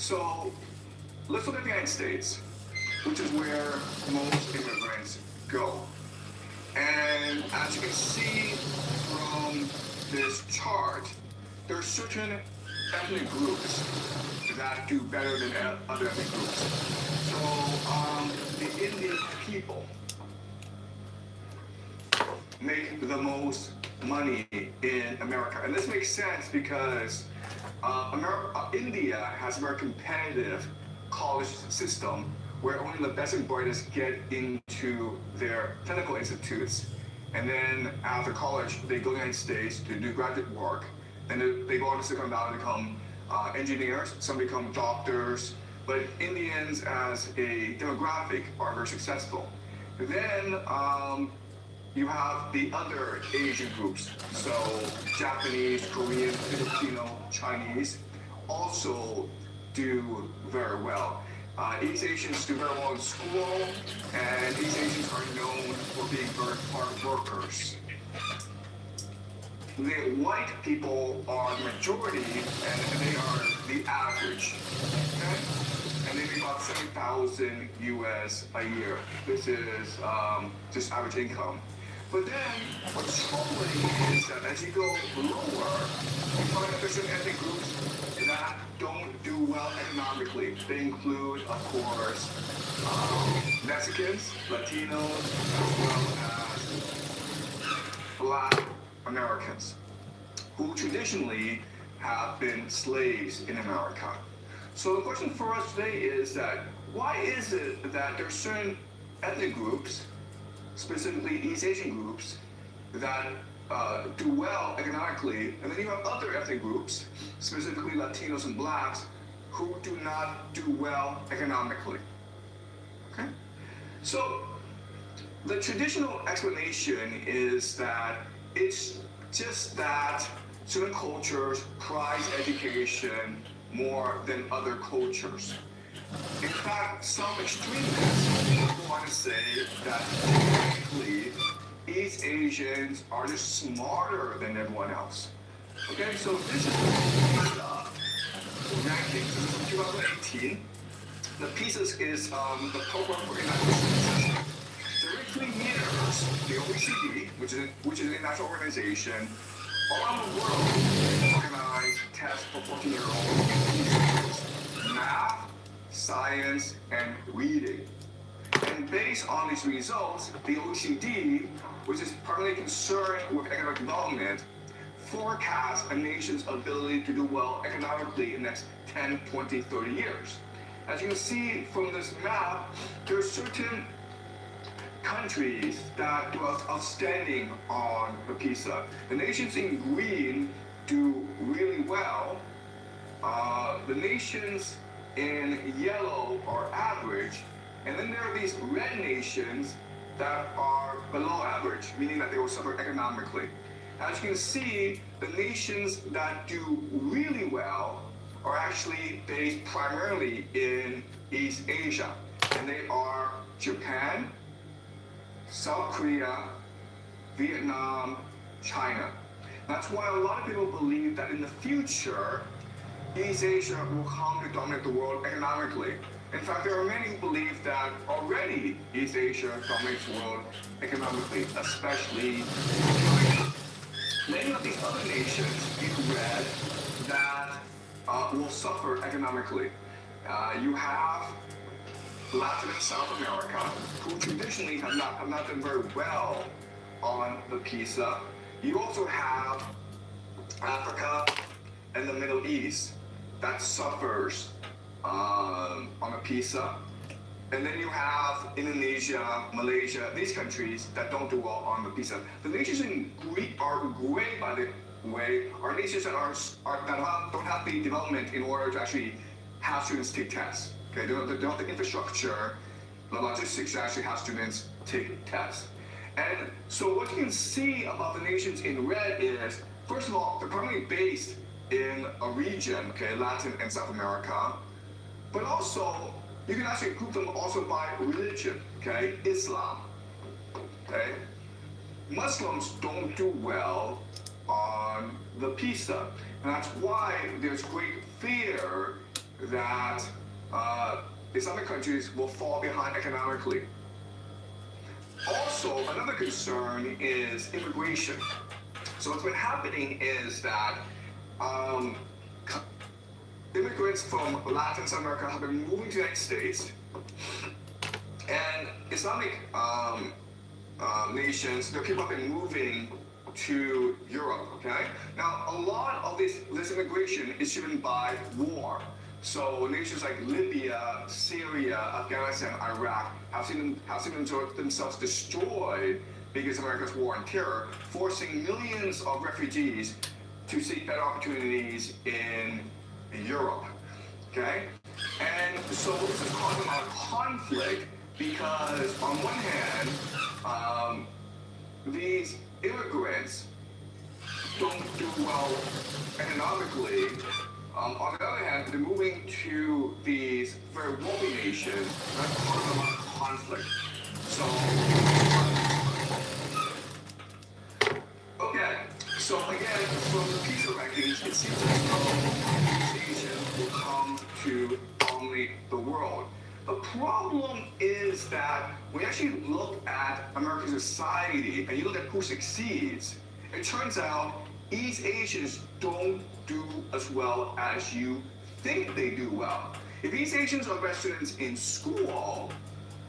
So let's look at the United States, which is where most immigrants go. And as you can see from this chart, there are certain ethnic groups that do better than other ethnic groups. So the Indian people make the most money in America. And this makes sense because India has a very competitive college system where only the best and brightest get into their technical institutes. And then after college, they go to the United States to do graduate work. And they go on to Silicon Valley to become engineers, some become doctors. But Indians as a demographic are very successful. Then you have the other Asian groups. So Japanese, Korean, Filipino, Chinese also do very well. East Asians do very well in school, and East Asians are known for being very hard workers. The white people are the majority, and they are the average. Okay? And they make about 70,000 US a year. This is just average income. But then, what's troubling is that as you go lower, you find that there's some ethnic groups that don't do well economically. They include, of course, Mexicans, Latinos, as well as Black Americans, who traditionally have been slaves in America. So the question for us today is that why is it that there are certain ethnic groups, specifically East Asian groups, that do well economically, and then you have other ethnic groups, specifically Latinos and Blacks, who do not do well economically? Okay? So the traditional explanation is that it's just that certain cultures prize education more than other cultures. In fact, some extremists go on to say that technically East Asians are just smarter than everyone else. Okay, so this is the rankings. This is from 2018. The PISA is the program for international statistics. So every 3 years, the OECD, which is an international organization, around the world organize tests for 14-year-olds in math, science, and reading. And based on these results, the OECD, which is primarily concerned with economic development, forecasts a nation's ability to do well economically in the next 10, 20, 30 years. As you can see from this map, there are certain countries that do outstanding on the PISA. The nations in green do really well. The nations in yellow are average. And then there are these red nations that are below average, meaning that they will suffer economically. As you can see, the nations that do really well are actually based primarily in East Asia. And they are Japan, South Korea, Vietnam, China. That's why a lot of people believe that in the future, East Asia will come to dominate the world economically. In fact, there are many who believe that already East Asia dominates the world economically, especially China. Many of these other nations in red that will suffer economically. You have Latin and South America, who traditionally have not done very well on the PISA. You also have Africa and the Middle East that suffers on the PISA. And then you have Indonesia, Malaysia, these countries that don't do well on the PISA. The nations in are gray, by the way, are nations that don't have the development in order to actually have students take tests. Okay, they don't have the infrastructure, the logistics to actually have students take tests. And so what you can see about the nations in red is, first of all, they're primarily based in a region, okay, Latin and South America, but also you can actually group them also by religion, okay, Islam, okay. Muslims don't do well on the PISA, and that's why there's great fear that Islamic countries will fall behind economically. Also, another concern is immigration. So what's been happening is that immigrants from Latin and South America have been moving to the United States, and Islamic nations, their people have been moving to Europe, okay? Now, a lot of this immigration is driven by war. So nations like Libya, Syria, Afghanistan, Iraq have seen themselves destroyed because of America's war on terror, forcing millions of refugees to seek better opportunities in Europe, okay? And so this is causing a lot of conflict because on one hand, these immigrants don't do well economically. On the other hand, they're moving to these very wealthy nations, that's causing a lot of conflict. So, okay, so again, from the PISA rankings, it seems as though East Asians will come to dominate the world. The problem is that when you actually look at American society and you look at who succeeds, it turns out East Asians don't do as well as you think they do well. If East Asians are best students in school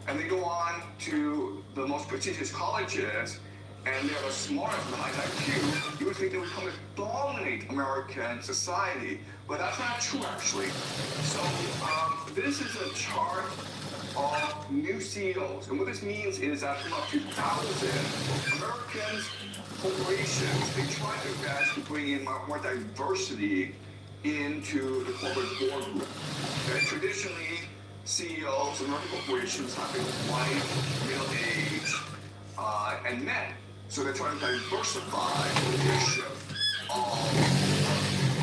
and they go on to the most prestigious colleges and they're the smartest with the highest IQ, you would think they would come to dominate American society. But that's not true, actually. So this is a chart of new CEOs. And what this means is that from about 2000, Americans, corporations, they try their best to bring in more diversity into the corporate boardroom. Okay? Traditionally, CEOs of American corporations have been white, middle-aged, and men. So they're trying to diversify the leadership of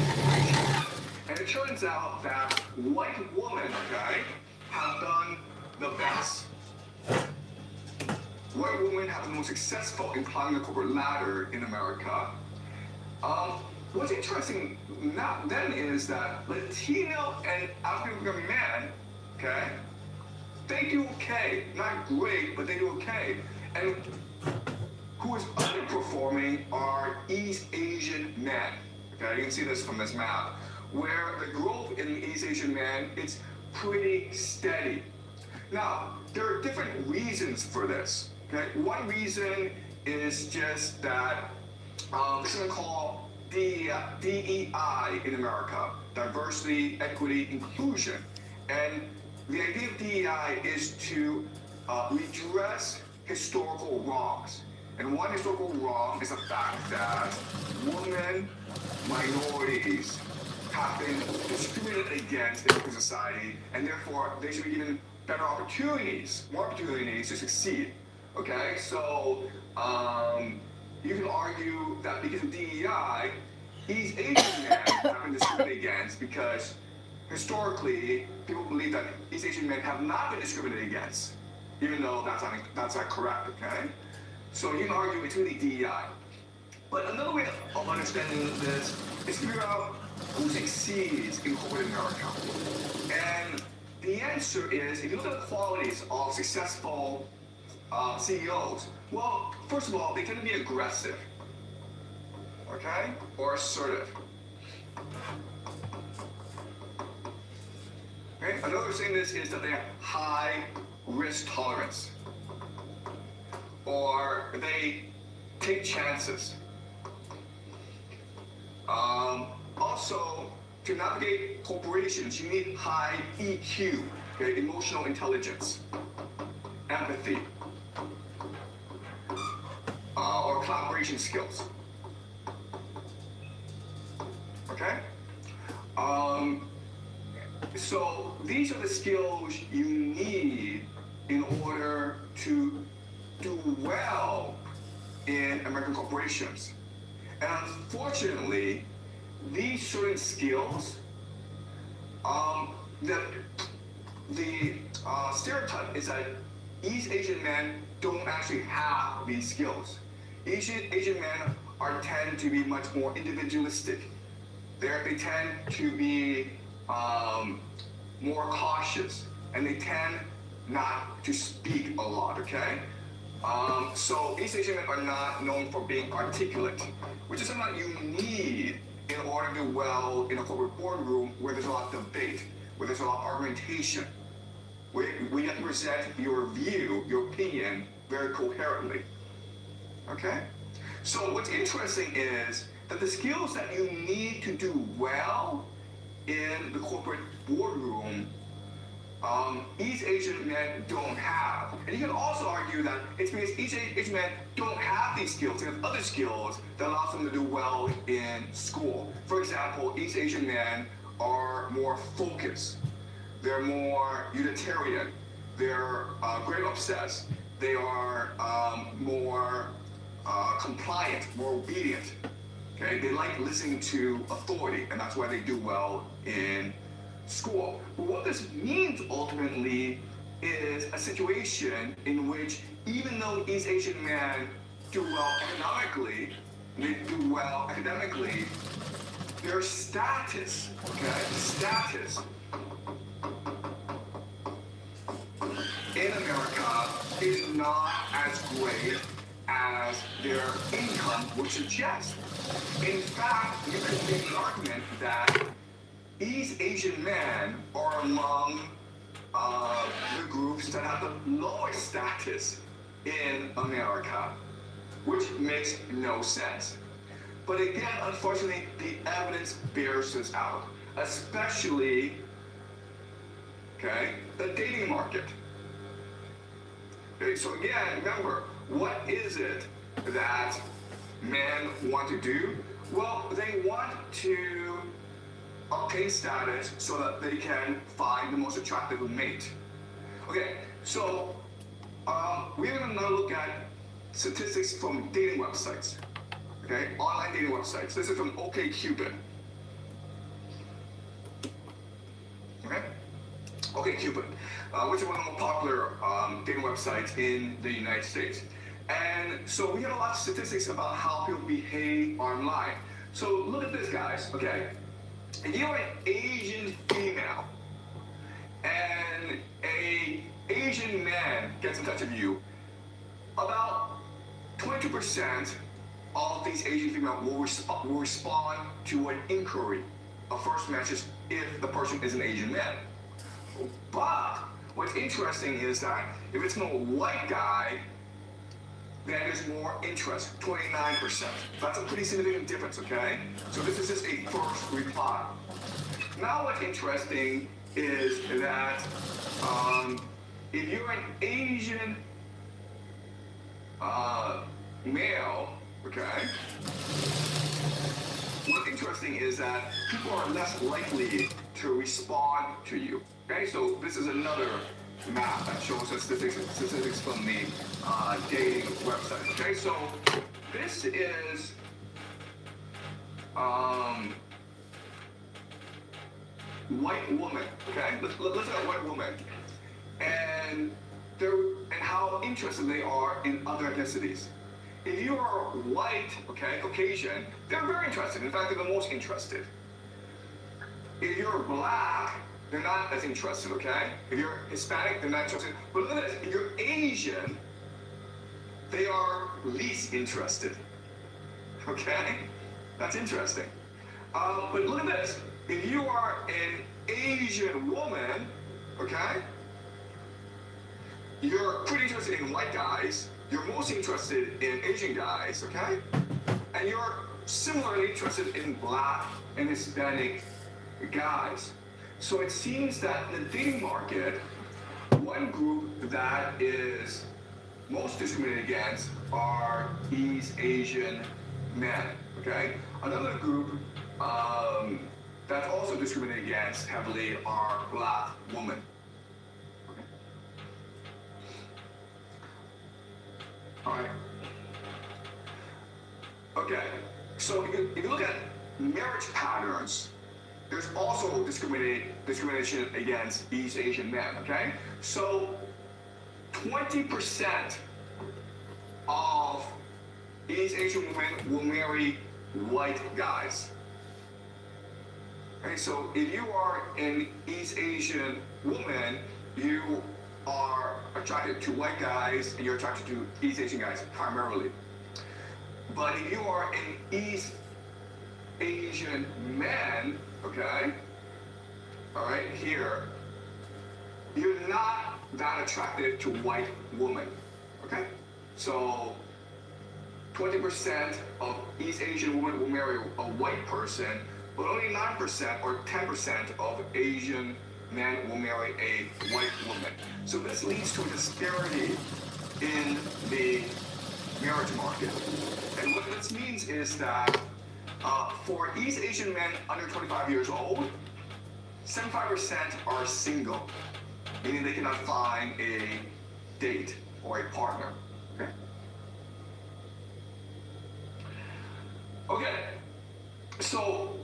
corporations. And it turns out that white women, okay, have done the best. White women have been most successful in climbing the corporate ladder in America. What's interesting then is that Latino and African American men, okay, they do okay. Not great, but they do okay. And who is underperforming are East Asian men. Okay, you can see this from this map, where the growth in the East Asian men, it's pretty steady. Now, there are different reasons for this. Okay, one reason is just that this is what we call DEI in America, diversity, equity, inclusion. And the idea of DEI is to redress historical wrongs. And one historical wrong is the fact that women, minorities have been discriminated against in American society, and therefore they should be given better opportunities, more opportunities to succeed. Okay, so you can argue that because of DEI, East Asian men have been discriminated against because historically people believe that East Asian men have not been discriminated against, even though that's not correct. Okay. So you can argue it's really DEI. But another way of understanding this is to figure out who succeeds in corporate America. And the answer is, if you look at the qualities of successful CEOs, well, first of all, they tend to be aggressive, okay, or assertive. Okay? Another thing is that they have high risk tolerance, or they take chances. Also, to navigate corporations, you need high EQ, okay, emotional intelligence, empathy, or collaboration skills. Okay? So these are the skills you need in order to do well in American corporations. And unfortunately, these certain skills, the stereotype is that East Asian men don't actually have these skills. Asian men tend to be much more individualistic. They tend to be more cautious, and they tend not to speak a lot, okay? So East Asian men are not known for being articulate, which is something that you need in order to do well in a corporate boardroom where there's a lot of debate, where there's a lot of argumentation, where you have to present your view, your opinion, very coherently, okay? So what's interesting is that the skills that you need to do well in the corporate boardroom, East Asian men don't have. And you can also argue that it's because East Asian men don't have these skills. They have other skills that allow them to do well in school. For example, East Asian men are more focused. They're more utilitarian. They're grade obsessed. They are more compliant, more obedient. Okay, they like listening to authority, and that's why they do well in school. But what this means ultimately is a situation in which even though East Asian men do well economically, they do well academically, their status, in America is not as great as their income would suggest. In fact, you could make the argument that East Asian men are among the groups that have the lowest status in America, which makes no sense. But again, unfortunately, the evidence bears this out, especially, the dating market. Okay, so again, remember, what is it that men want to do? Well, they want to obtain status so that they can find the most attractive mate. Okay, so we're going to now look at statistics from dating websites. Okay, online dating websites. This is from OkCupid. Okay, OkCupid, which is one of the more popular dating websites in the United States. And so we have a lot of statistics about how people behave online. So look at this, guys, okay? If you're an Asian female and an Asian man gets in touch with you, about 22% of these Asian females will respond to an inquiry, a first message, if the person is an Asian man. But what's interesting is that if it's a white guy, then there's more interest, 29%. That's a pretty significant difference, okay? So this is just a first reply. Now what's interesting is that if you're an Asian male, okay, what's interesting is that people are less likely to respond to you, okay? So this is another map that shows us statistics from the dating website. Okay, so this is white woman. Okay, let's look at white woman and how interested they are in other ethnicities. If you are white, okay, Caucasian, they're very interested. In fact, they're the most interested. If you're black, they're not as interested, okay? If you're Hispanic, they're not interested. But look at this, if you're Asian, they are least interested, okay? That's interesting. But look at this, if you are an Asian woman, okay, you're pretty interested in white guys, you're most interested in Asian guys, okay? And you're similarly interested in black and Hispanic guys. So it seems that in the dating market, one group that is most discriminated against are East Asian men, okay? Another group that's also discriminated against heavily are black women. All right. Okay, so if you look at marriage patterns, there's also discrimination against East Asian men, okay? So 20% of East Asian women will marry white guys. Okay, so if you are an East Asian woman, you are attracted to white guys and you're attracted to East Asian guys primarily. But if you are an East Asian man, okay, all right, here, you're not that attracted to white women, okay? So 20% of East Asian women will marry a white person, but only 9% or 10% of Asian men will marry a white woman. So this leads to a disparity in the marriage market. And what this means is that for East Asian men under 25 years old, 75% are single, meaning they cannot find a date or a partner. Okay? Okay, so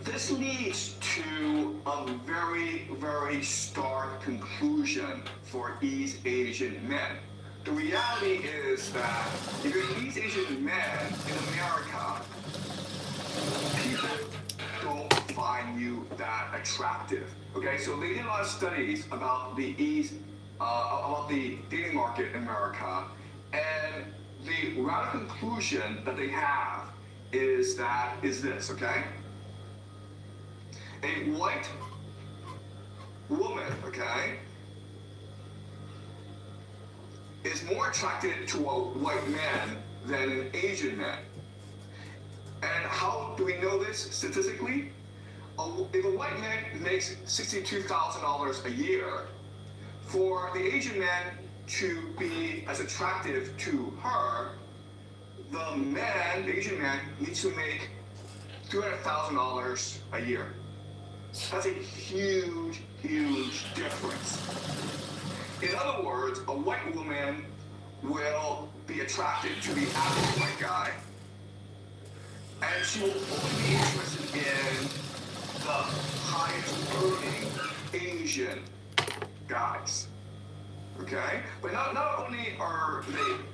this leads to a very, very stark conclusion for East Asian men. The reality is that if you're an East Asian man in America, people don't find you that attractive. Okay, so they did a lot of studies about the dating market in America, and the radical conclusion that they have is this, okay? A white woman, okay, is more attracted to a white man than an Asian man. And how do we know this statistically? If a white man makes $62,000 a year, for the Asian man to be as attractive to her, the Asian man needs to make $300,000 a year. That's a huge, huge difference. In other words, a white woman will be attracted to the average white guy, and she will only be interested in the highest earning Asian guys. Okay? But not only are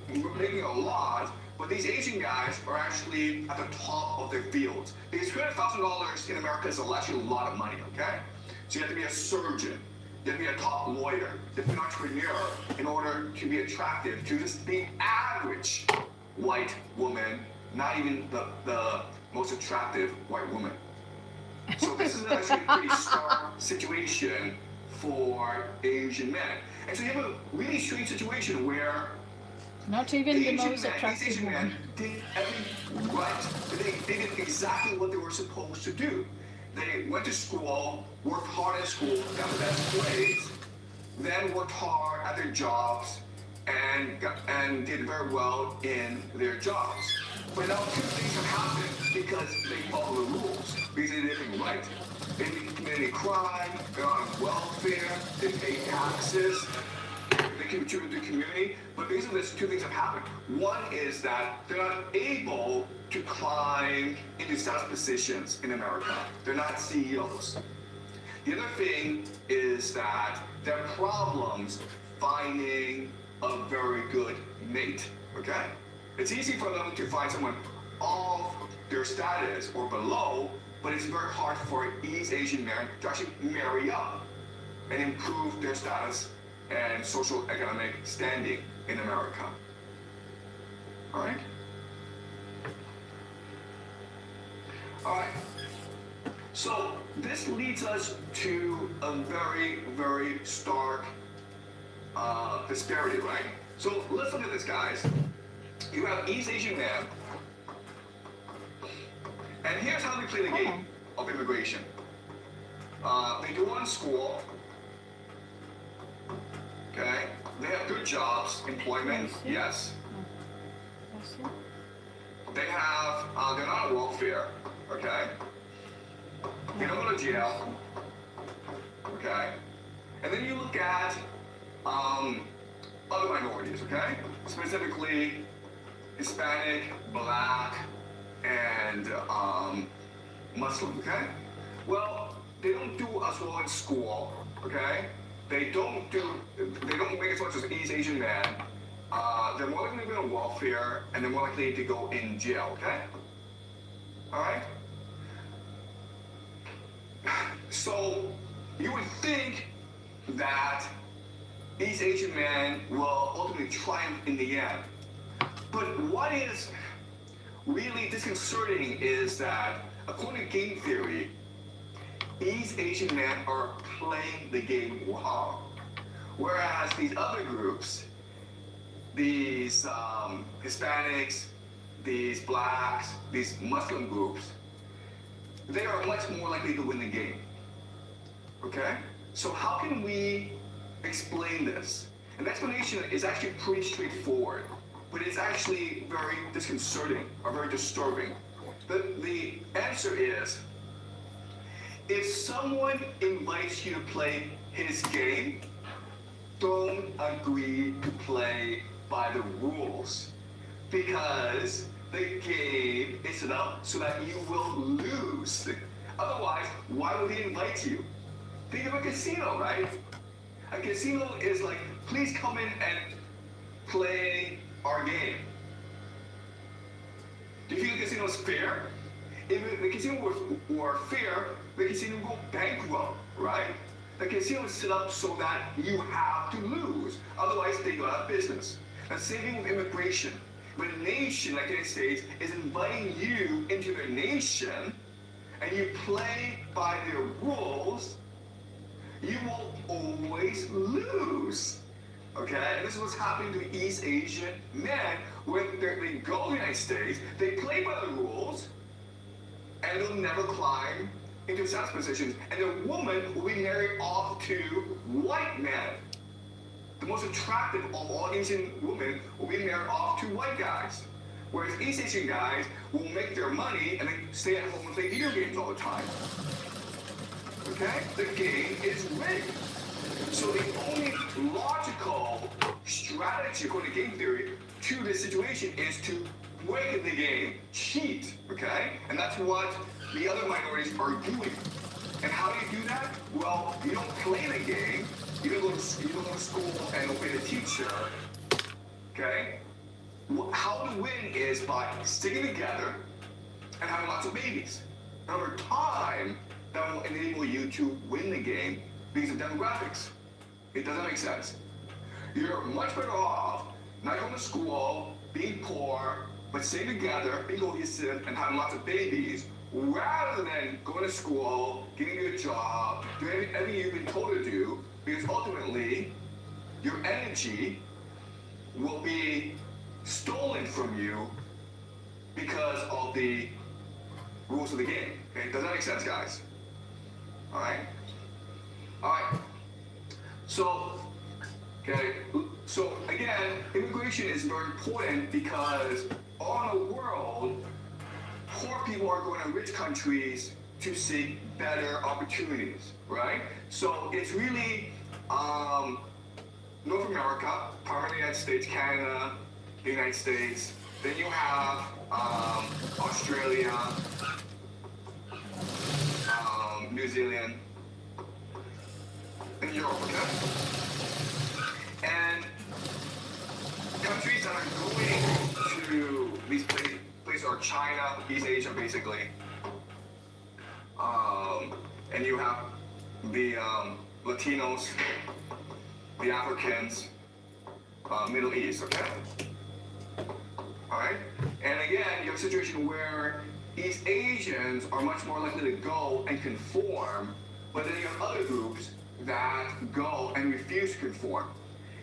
they making a lot, but these Asian guys are actually at the top of their fields. Because $300,000 in America is actually a lot of money, okay? So you have to be a surgeon, you have to be a top lawyer, you have to be an entrepreneur in order to be attractive to just the average white woman, not even the most attractive white woman. So this is actually a pretty stark situation for Asian men. And so you have a really strange situation where not even the most attractive Asian woman. men did everything right. They did exactly what they were supposed to do. They went to school, worked hard at school, got the best grades, then worked hard at their jobs, and did very well in their jobs. But now two things have happened because they follow the rules, because they did everything right. They didn't commit any crime, they're on welfare, they pay taxes, they contribute to the community. But basically, two things have happened. One is that they're not able to climb into status positions in America. They're not CEOs. The other thing is that there are problems finding a very good mate, okay? It's easy for them to find someone of their status or below, but it's very hard for East Asian men to actually marry up and improve their status and social economic standing in America. All right? All right. So this leads us to a very, very stark disparity, right? So let's look at this, guys. You have East Asian men, and here's how they play the game of immigration. They go on school, okay? They have good jobs, employment, yes. They have, they're not on welfare, okay? They don't go to jail, okay? And then you look at other minorities, okay? Specifically, Hispanic, Black, and Muslim, okay? Well, they don't do as well in school, okay? They don't make as much as East Asian men. They're more likely to be on welfare, and they're more likely to go in jail, okay? All right? So you would think that East Asian men will ultimately triumph in the end. But what is really disconcerting is that, according to game theory, East Asian men are playing the game wrong. Whereas these other groups, these Hispanics, these blacks, these Muslim groups, they are much more likely to win the game. Okay? So how can we explain this? And the explanation is actually pretty straightforward, but it's actually very disconcerting or very disturbing. The answer is, if someone invites you to play his game, don't agree to play by the rules, because the game is set up so that you will lose. Otherwise, why would he invite you? Think of a casino, right? A casino is like, please come in and play our game. Do you think the casino is fair? If the casino were fair, the casino will go bankrupt, right? The casino is set up so that you have to lose. Otherwise, they go out of business. The same thing with immigration. When a nation like the United States is inviting you into their nation, and you play by their rules, you will always lose. Okay? And this is what's happening to East Asian men. When they go to the United States, they play by the rules, and they'll never climb into such positions. And the woman will be married off to white men. The most attractive of all Asian women will be married off to white guys. Whereas East Asian guys will make their money and then stay at home and play video games all the time. Okay? The game is rigged. So the only logical strategy, according to game theory, to this situation is to break the game, cheat, okay? And that's what the other minorities are doing. And how do you do that? Well, you don't play the game, you don't go to school and obey the teacher, okay? How to win is by sticking together and having lots of babies. And over time, that will enable you to win the game because of demographics. It doesn't make sense. You're much better off not going to school, being poor, but staying together, being cohesive, and having lots of babies, rather than going to school, getting a job, doing everything you've been told to do, because ultimately, your energy will be stolen from you because of the rules of the game. Okay? Does that make sense, guys? All right? All right. So, okay. So again, immigration is very important because all in the world, poor people are going to rich countries to seek better opportunities, right? So it's really North America, primarily the United States, Canada, the United States. Then you have Australia, New Zealand, and Europe, okay? And countries that are going to these places are China, East Asia, basically. And you have the Latinos, the Africans, Middle East, okay? All right? And again, you have a situation where East Asians are much more likely to go and conform, but then you have other groups that go and refuse to conform.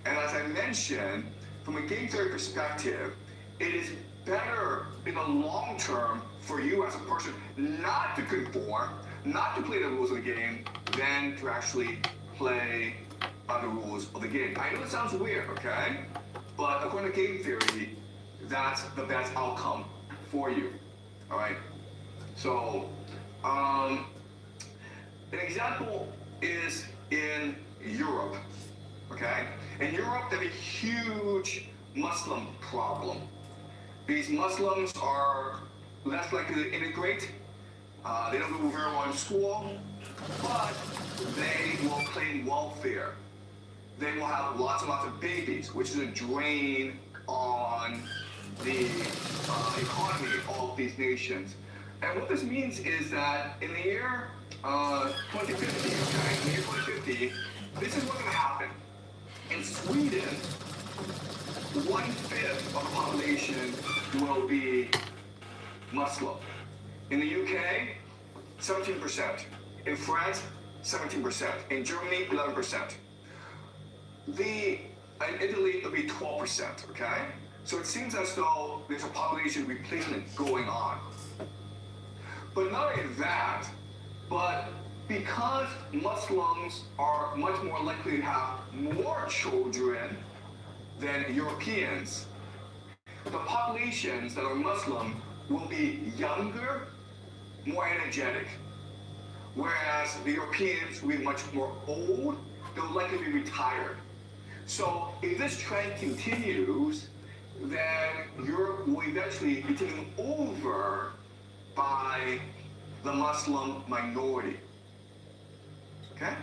And as I mentioned, from a game theory perspective, it is better in the long term for you as a person not to conform, not to play the rules of the game, than to actually play by the rules of the game. I know it sounds weird, okay? But according to game theory, that's the best outcome for you, all right? So, an example is in Europe, okay? In Europe, they have a huge Muslim problem. These Muslims are less likely to integrate. They don't do very well in school, but they will claim welfare. They will have lots and lots of babies, which is a drain on the economy of these nations. And what this means is that in the year 2050, okay, in the year 2050, this is what's going to happen. In Sweden, 1/5 of the population will be Muslim. In the UK, 17%. In France, 17%. In Germany, 11%. In Italy, it'll be 12%, okay? So it seems as though there's a population replacement going on. But not only that, but because Muslims are much more likely to have more children than Europeans, the populations that are Muslim will be younger, more energetic. Whereas the Europeans will be much more old, they'll likely be retired. So if this trend continues, then Europe will eventually be taken over by the Muslim minority. Okay?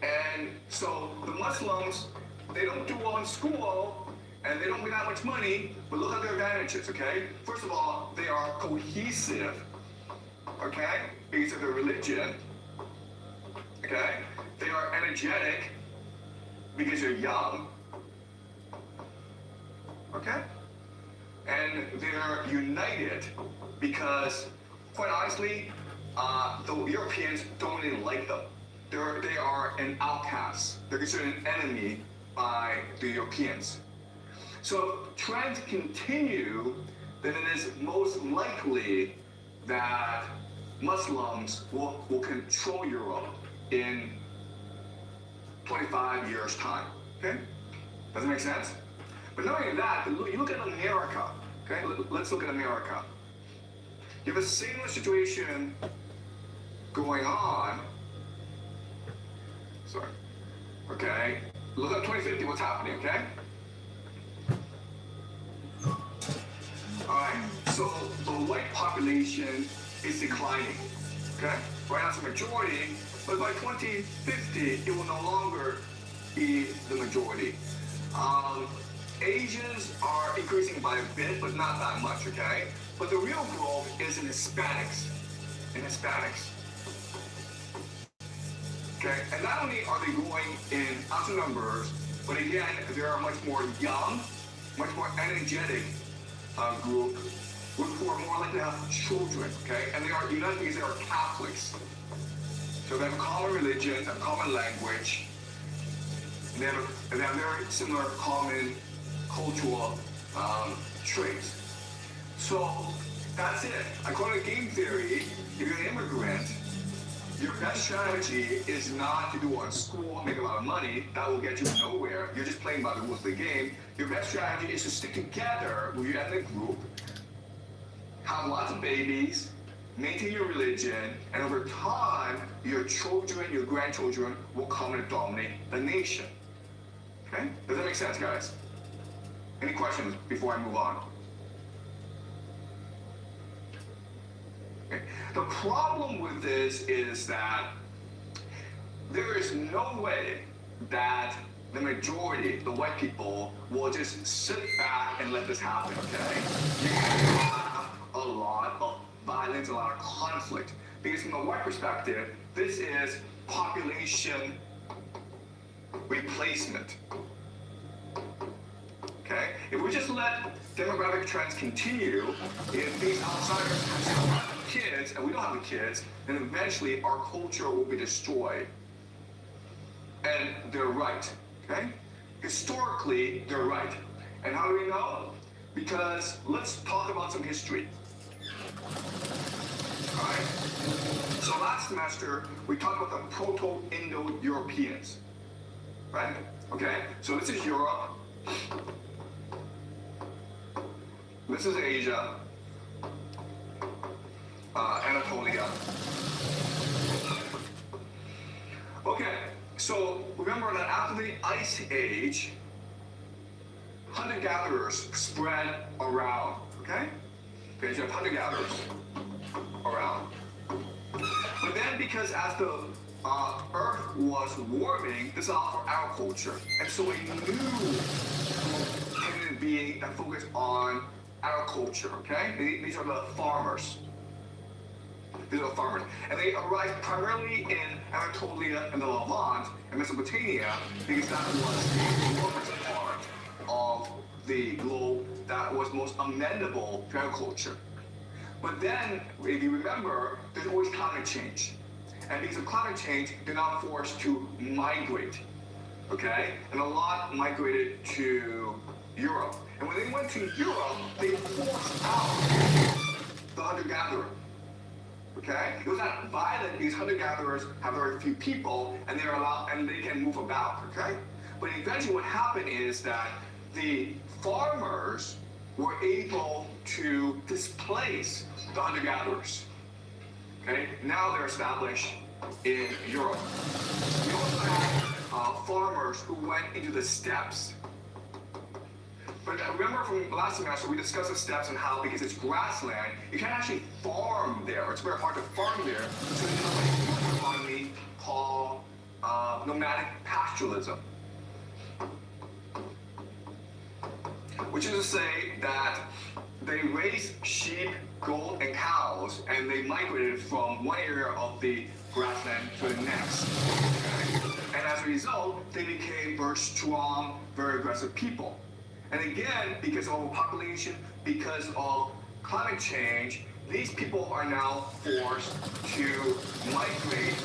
And so the Muslims, they don't do well in school, and they don't make that much money, but look at their advantages, okay? First of all, they are cohesive, okay? Because of their religion, okay? They are energetic because they're young, okay? And they're united because, quite honestly, the Europeans don't really like them. They are an outcast. They're considered an enemy by the Europeans. So if trends continue, then it is most likely that Muslims will control Europe in 25 years' time. Okay? Does that make sense? But not only that, but you look at America. Okay? Let's look at America. You have a similar situation going on. Sorry. Okay? Look at 2050, what's happening, okay? Alright, so the white population is declining. Okay? Right now it's a majority, but by 2050 it will no longer be the majority. Asians are increasing by a bit, but not that much, okay? But the real growth is in Hispanics. Okay, and not only are they growing in absolute numbers, but again, they are much more young, much more energetic group who are more likely to have children, okay? And they are united because they are Catholics. So they have a common religion, a common language, and they have very similar common cultural traits. So that's it. According to game theory, if you're an immigrant, your best strategy is not to do well in school, make a lot of money. That will get you nowhere. You're just playing by the rules of the game. Your best strategy is to stick together with your ethnic group, have lots of babies, maintain your religion, and over time, your children, your grandchildren will come and dominate the nation. Okay? Does that make sense, guys? Any questions before I move on? Okay. The problem with this is that there is no way that the majority, the white people, will just sit back and let this happen, okay? You have a lot of violence, a lot of conflict. Because from the white perspective, this is population replacement. Okay? If we just let demographic trends continue, if these outsiders have kids and we don't have the kids, then eventually our culture will be destroyed. And they're right. Okay? Historically, they're right. And how do we know? Because let's talk about some history. Alright? So last semester, we talked about the Proto-Indo-Europeans. Right? Okay? So this is Europe. This is Asia. Anatolia. Okay, so remember that after the Ice Age, hunter-gatherers spread around, okay? Okay, so you have hunter-gatherers around. But then because as the Earth was warming, this allowed for agriculture. And so a new human being that focused on agriculture, okay? These are the farmers. These are the farmers. And they arrived primarily in Anatolia and the Levant and Mesopotamia because that was the warmest part of the globe that was most amenable to agriculture. But then, if you remember, there's always climate change. And because of climate change, they're now forced to migrate. Okay? And a lot migrated to Europe. And when they went to Europe, they forced out the hunter-gatherer. Okay? It was not violent because hunter-gatherers have very few people and they're allowed and they can move about. Okay? But eventually what happened is that the farmers were able to displace the hunter-gatherers. Okay? Now they're established in Europe. We also have farmers who went into the steppes. But remember from last semester, we discussed the steppes and how, because it's grassland, you can't actually farm there. It's very hard to farm there. So there's a economy called nomadic pastoralism. Which is to say that they raised sheep, goat, and cows, and they migrated from one area of the grassland to the next. Okay? And as a result, they became very strong, very aggressive people. And again, because of overpopulation, because of climate change, these people are now forced to migrate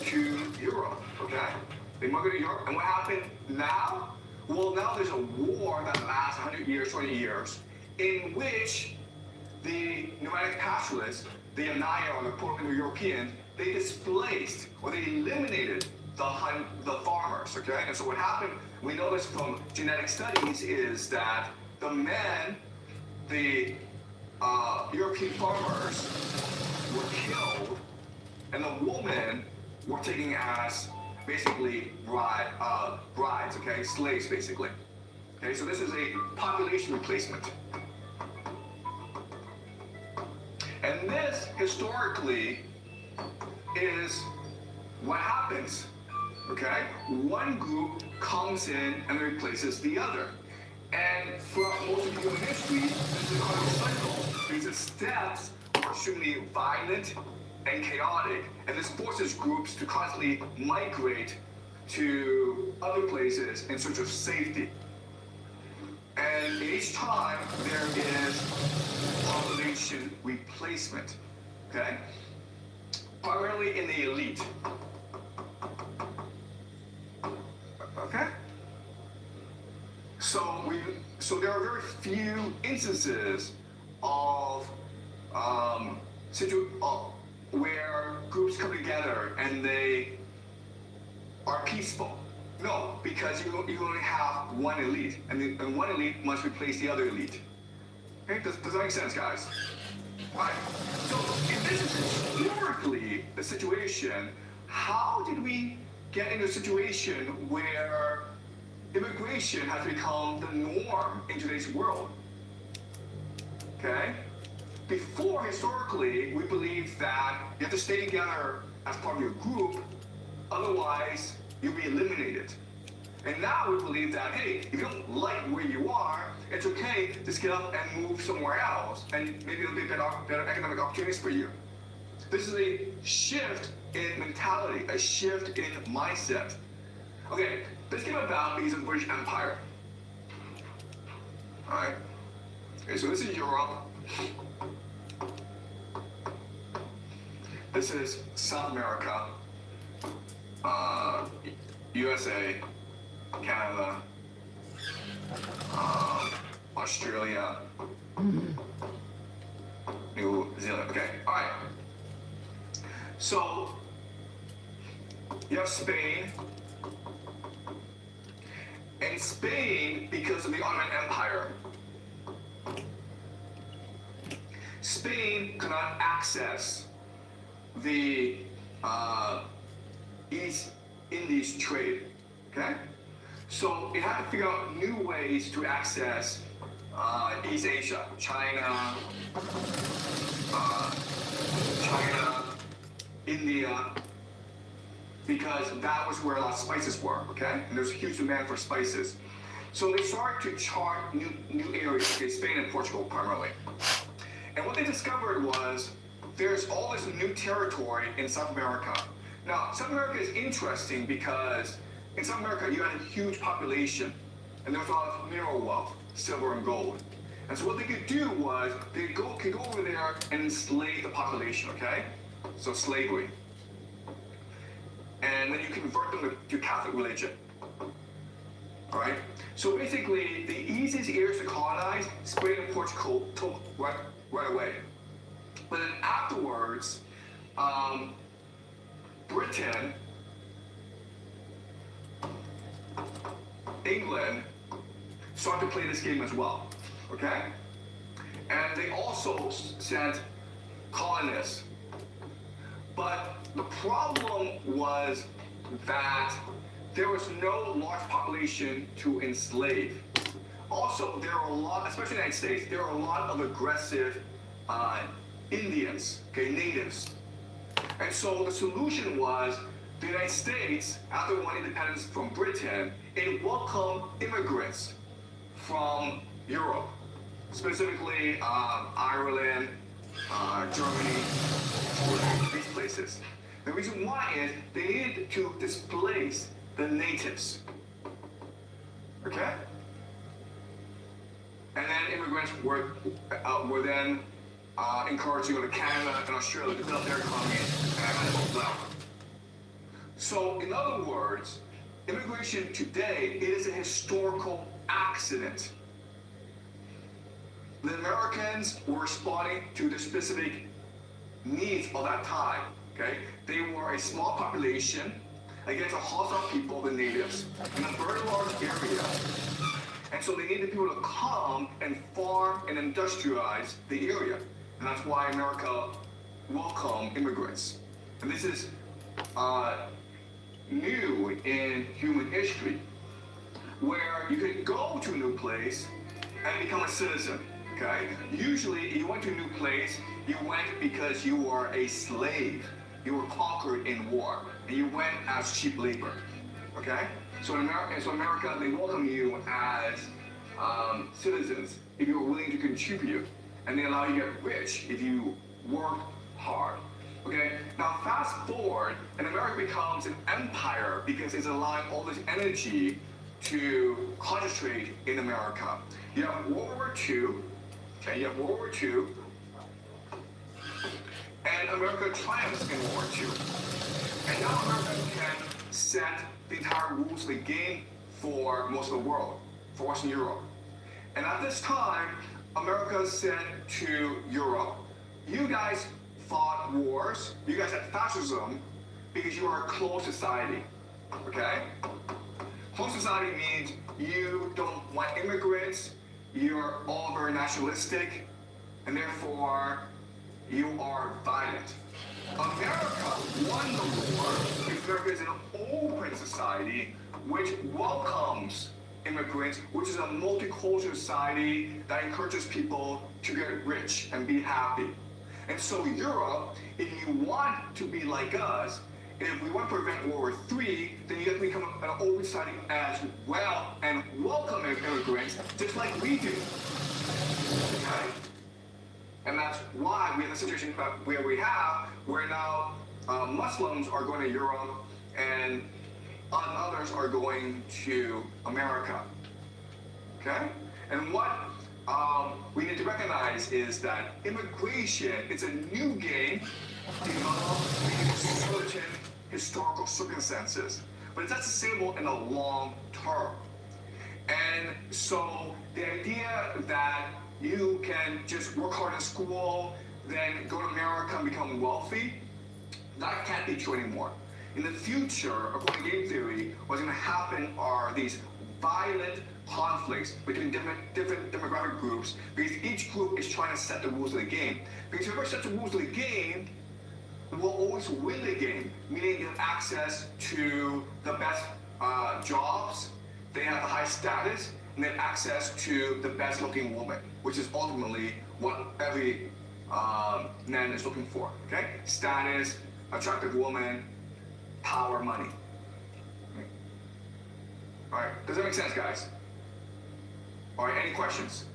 to Europe, okay? They migrate to Europe, and what happened now? Well, now there's a war that lasts 100 years, 20 years, in which the nomadic pastoralists, the Anaya or the Proto-Europeans, they displaced or they eliminated the farmers, okay? And so what happened, we know this from genetic studies, is that the men, the European farmers, were killed, and the women were taken as basically brides, okay? Slaves, basically. Okay, so this is a population replacement. And this, historically, is what happens, okay? One group comes in and replaces the other. And throughout most of human history, this is called a cycle, because the steps are extremely violent and chaotic, and this forces groups to constantly migrate to other places in search of safety. And each time there is population replacement, okay? Primarily in the elite. Okay? So there are very few instances of where groups come together and they are peaceful. No, because you only have one elite, and one elite must replace the other elite. Okay, does that make sense, guys? All right. So if this is historically the situation, how did we get into a situation where immigration has become the norm in today's world? Okay? Before, historically, we believed that you have to stay together as part of your group, otherwise you'll be eliminated. And now we believe that, hey, if you don't like where you are, it's okay, just get up and move somewhere else, and maybe there'll be better economic opportunities for you. This is a shift in mentality, a shift in mindset. Okay, this came about because of the British Empire. All right. Okay, so this is Europe. This is South America, USA, Canada, Australia, New Zealand. Okay, all right. So you have Spain. And Spain, because of the Ottoman Empire, Spain could not access the East Indies trade, okay? So it had to figure out new ways to access East Asia, China, India, because that was where a lot of spices were, okay? And there's a huge demand for spices. So they started to chart new areas, okay, Spain and Portugal primarily. And what they discovered was there's all this new territory in South America. Now, South America is interesting because in South America you had a huge population, and there was a lot of mineral wealth, silver and gold. And so what they could do was they could go over there and enslave the population, okay? So slavery. And then you convert them to Catholic religion. All right? So basically, the easiest areas to colonize, Spain and Portugal took right away. But then afterwards, Britain, England started to play this game as well. Okay? And they also sent colonists. But the problem was that there was no large population to enslave. Also, there are a lot, especially in the United States, there are a lot of aggressive Indians, okay, natives. And so the solution was the United States, after we won independence from Britain, it welcomed immigrants from Europe, specifically Ireland, Germany, these places. The reason why is they needed to displace the natives. Okay? And then immigrants were then encouraged to go to Canada and Australia to build their economies and well. So, in other words, immigration today is a historical accident. The Americans were responding to the specific needs of that time. Okay, they were a small population against a hostile people, the natives, in a very large area, and so they needed people to come and farm and industrialize the area, and that's why America welcomed immigrants. And this is new in human history, where you could go to a new place and become a citizen. Okay? Usually, if you went to a new place, you went because you were a slave. You were conquered in war, and you went as cheap labor. Okay? So in America, they welcome you as citizens if you were willing to contribute, and they allow you to get rich if you work hard. Okay? Now fast forward, and America becomes an empire because it's allowing all this energy to concentrate in America. You have World War II. Okay, you have World War II, and America triumphs in World War II. And now America can set the entire rules of the game for most of the world, for Western Europe. And at this time, America said to Europe, you guys fought wars, you guys had fascism, because you are a closed society, okay? Closed society means you don't want immigrants, you're all very nationalistic, and therefore you are violent. America won the war because America is an open society which welcomes immigrants, which is a multicultural society that encourages people to get rich and be happy. And so Europe, if you want to be like us, if we want to prevent World War III, then you have to become an open society as well and welcome immigrants just like we do. Okay? And that's why we have the situation where we have, where now Muslims are going to Europe and others are going to America. Okay? And what we need to recognize is that immigration is a new game developed in certain historical circumstances, but it's not sustainable in the long term. And so the idea that you can just work hard in school, then go to America and become wealthy, that can't be true anymore. In the future, according to game theory, what's going to happen are these violent conflicts between different demographic groups, because each group is trying to set the rules of the game. Because whoever sets the rules of the game will always win the game, meaning they have access to the best jobs, they have the highest status, and they have access to the best looking woman, which is ultimately what every man is looking for, okay? Status, attractive woman, power, money. All right, does that make sense, guys? All right, any questions?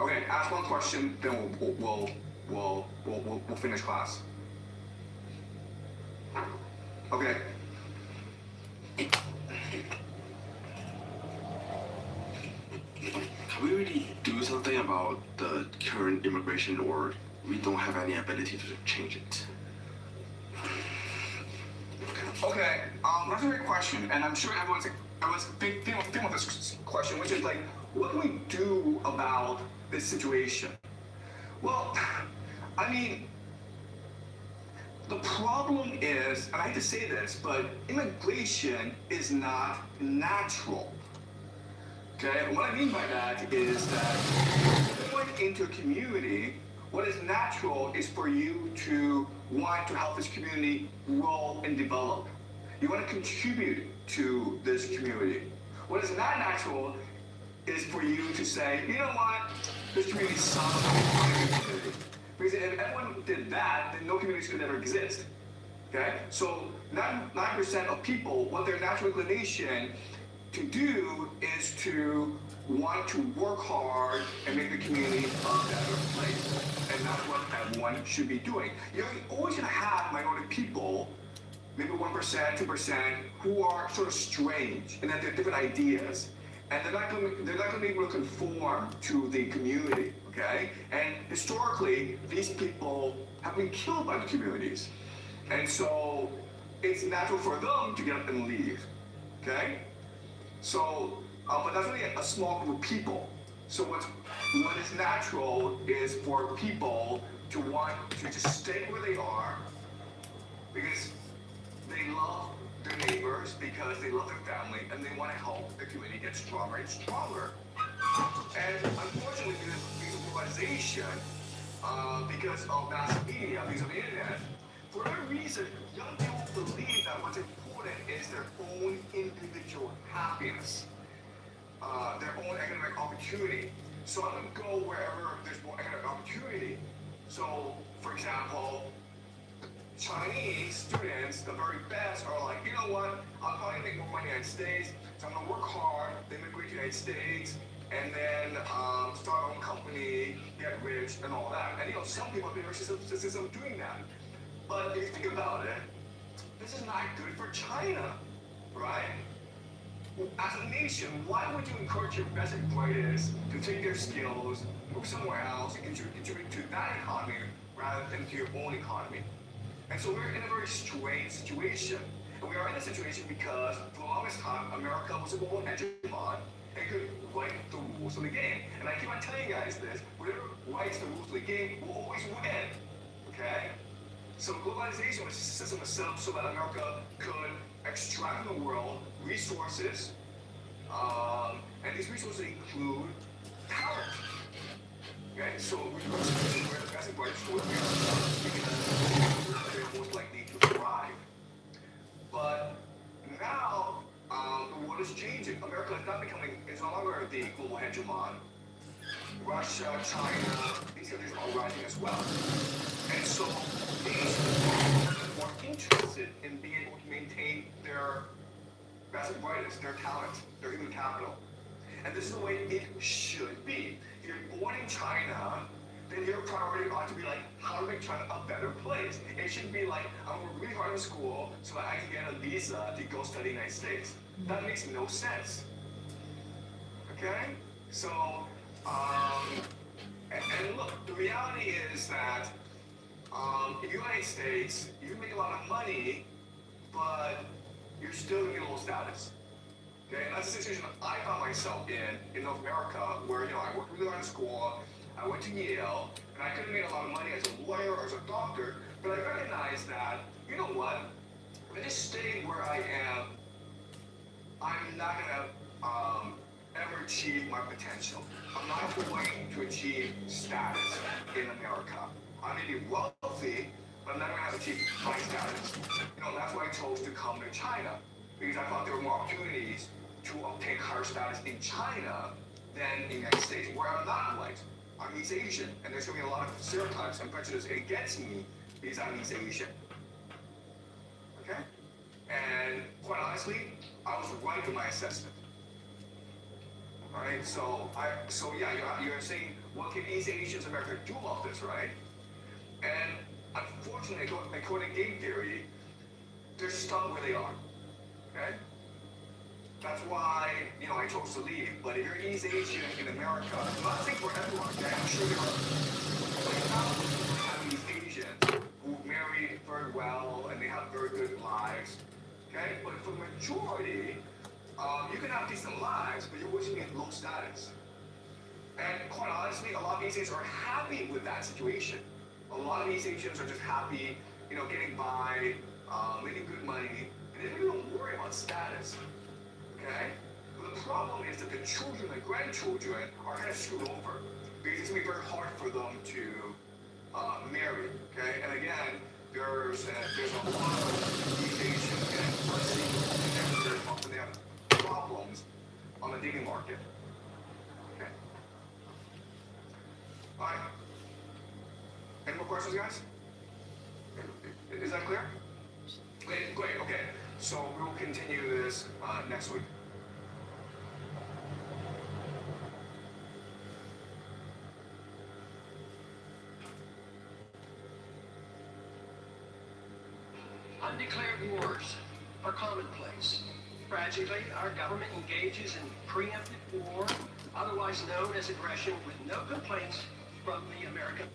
Okay, ask one question, then we'll finish class. Okay. Can we really do something about the current immigration, or we don't have any ability to change it? Okay, that's a great question, and I'm sure everyone's thinking of this question, which is like, what can we do about this situation? Well, I mean, the problem is, and I hate to say this, but immigration is not natural. Okay, and what I mean by that is that going into a community, what is natural is for you to want to help this community grow and develop. You want to contribute to this community. What is not natural is for you to say, you know what, this community sucks, I want to be a community. Because if everyone did that, then no communities could ever exist. Okay? So 9% of people, what their natural inclination to do is to want to work hard and make the community a better place. And that's what everyone should be doing. You're always going to have minority people, maybe 1%, 2%, who are sort of strange and that they have different ideas. And they're not going to be able to conform to the community, okay? And historically, these people have been killed by the communities. And so it's natural for them to get up and leave, okay? So, but that's only a small group of people. So what is natural is for people to want to just stay where they are because they love their neighbors, because they love their family, and they want to help the community get stronger and stronger. And unfortunately, because of globalization, because of mass media, because of the internet, for whatever reason, young people believe that what's important is their own individual happiness, their own economic opportunity. So I'm going to go wherever there's more economic opportunity. So, for example, Chinese students, the very best, are like, you know what, I'm probably going to make more money in the United States, so I'm going to work hard, then immigrate to the United States, and then start our own company, get rich, and all that. And some people have been rich since I'm doing that. But if you think about it, this is not good for China, right? As a nation, why would you encourage your best and brightest to take their skills, move somewhere else, and contribute to that economy rather than to your own economy? And so we're in a very strange situation. And we are in a situation because for the longest time, America was a global hegemon and could write the rules of the game. And I keep on telling you guys this, whoever writes the rules of the game will always win, okay? So globalization was a system set up so that America could extract from the world resources, and these resources include talent. Okay, so we're the best and brightest for because they're most likely to thrive. But now the world is changing. America is no longer the global hegemon. Russia, China, these countries are rising as well. And so these countries are more interested in being able to maintain their best and brightest, their talent, their human capital. And this is the way it should be. If you're born in China, then your priority ought to be like, how to make China a better place. It shouldn't be like, I'm going to work really hard in school so that I can get a visa to go study in the United States. That makes no sense. Okay? So, and look, the reality is that in the United States, you make a lot of money, but you're still in low status. Okay, and that's the situation I found myself in North America, where I worked really hard in school, I went to Yale, and I could have made a lot of money as a lawyer or as a doctor, but I recognized that, you know what, if I just stay where I am, I'm not gonna ever achieve my potential. I'm not going to achieve status in America. I may be wealthy, but I'm not going to achieve my status. That's why I chose to come to China, because I thought there were more opportunities to obtain higher status in China than in the United States, where I'm not white. I'm East Asian, and there's going to be a lot of stereotypes and prejudice against me because I'm East Asian. Okay? And quite honestly, I was right in my assessment. All right, so yeah, you're saying, what can East Asians in America do about this, right? And unfortunately, according to game theory, they're stuck where they are. Okay? That's why, I chose to leave. But if you're East Asian in America, I'm not saying for everyone, okay? I'm sure there are like thousands of happy East Asians who marry very well and they have very good lives. Okay? But for the majority, you can have decent lives, but you're wishing it low status. And quite honestly, a lot of East Asians are happy with that situation. A lot of East Asians are just happy, getting by, making good money, and they don't even worry about status. Okay? But the problem is that the children and grandchildren are kind of screwed over because it's going to be very hard for them to marry. Okay? And again, there's a lot of East Asians and single and often they have problems on the dating market. Okay? All right. Any more questions, guys? Is that clear? Great, okay. So we will continue this next week. Undeclared wars are commonplace. Tragically, our government engages in preemptive war, otherwise known as aggression, with no complaints from the American.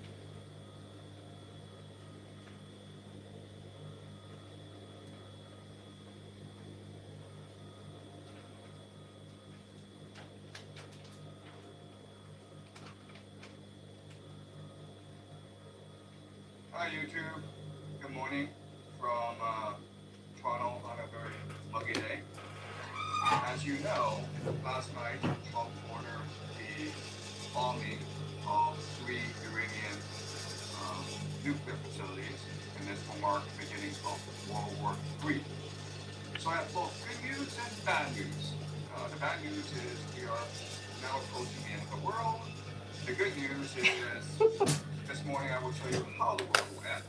Hi YouTube, good morning from Toronto on a very muggy day. As you know, last night Trump ordered the bombing of 3 Iranian nuclear facilities, and this will mark the beginning of World War III. So I have both good news and bad news. The bad news is we are now approaching the end of the world. The good news is this morning I will tell you how the world will end.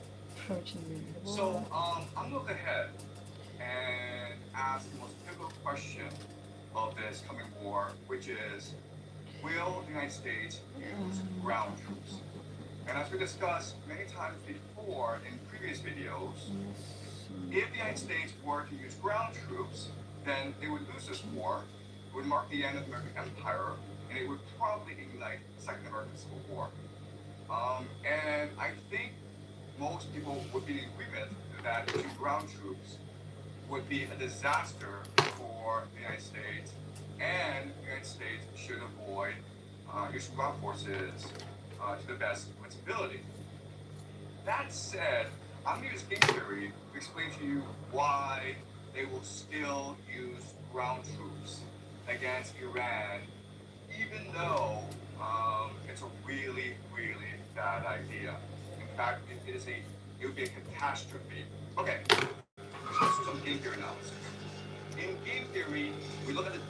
So I'm going to look ahead and ask the most pivotal question of this coming war, which is, will the United States use ground troops? And as we discussed many times before in previous videos, if the United States were to use ground troops, then they would lose this war, it would mark the end of the American Empire, and it would probably ignite the Second American Civil War. And I think most people would be in agreement that using ground troops would be a disaster for the United States, and the United States should avoid using ground forces to the best of its ability. That said, I'm going to use game theory to explain to you why they will still use ground troops against Iran, even though it's a really, really bad idea. In fact, it would be a catastrophe. Okay, so this is some game theory analysis. In game theory, we look at the